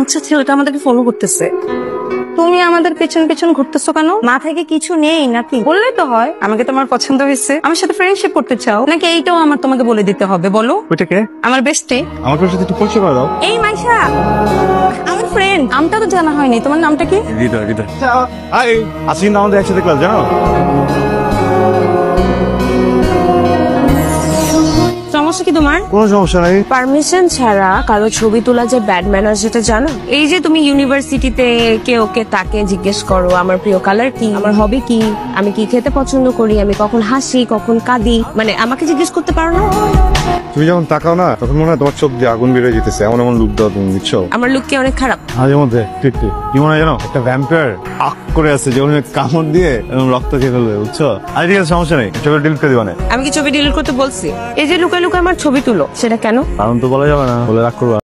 আচ্ছা, ছেলেটা আমাদেরকে ফলো করতেছে। তুমি আমাদের পেছন পেছন ঘুরতেছো কেন? মাথায় কি কিছু নেই নাকি? বললেই তো হয় আমাকে তোমার পছন্দ হয়েছে, আমার সাথে ফ্রেন্ডশিপ করতে চাও, নাকি এইটাও আমার তোমাকে বলে দিতে হবে? বলো। ওইটা কে? আমার বেস্টে। আমাকে ওর সাথে একটু পরিচয় করে দাও। এই মাইশা, আমার ফ্রেন্ড। নামটা তো জানা হয়নি, তোমার নামটা কি? হৃদয়। হৃদয় হাই, আজকে কিন্তু আমাদের একসাথে ক্লাস, জানো? সমস্যা কি তোমার? কোনো সমস্যা নাই। পারমিশন ছাড়া কারো ছবি তোলা যে ব্যাড ম্যানার্স সেটা জানো? এই যে তুমি ইউনিভার্সিটিতে কে ওকে তাকে জিজ্ঞেস করো আমার প্রিয় কালার কি, আমার হবি কি, আমি কি খেতে পছন্দ করি, আমি কখন হাসি কখন কাঁদি, মানে আমাকে জিজ্ঞেস করতে পারো না? তুমি যখন তাকাও না তখন মনে হয় তোমার চোখ দিয়ে আগুন বেরোয় যেতেছে, এমন এমন লুক দাও তুমি, বুঝছো? আমার লুক কি অনেক খারাপ? মাঝে মধ্যে ঠিক ঠিক কি মনে হয় জানো, একটা ভ্যাম্পায়ার আক করে আছে যখন কামড় দিয়ে এবং রক্ত খেয়ে ফেলবে, বুঝছো? আর ঠিক আছে, সমস্যা নেই, ছবি ডিলিট করে দিবা না। আমি কি ছবি ডিলিট করতে বলছি? এই যে লুকায় লুকায় আমার ছবি তুলো, সেটা কেন? কারণ তো বলা যাবে না, বলে রাগ করবা।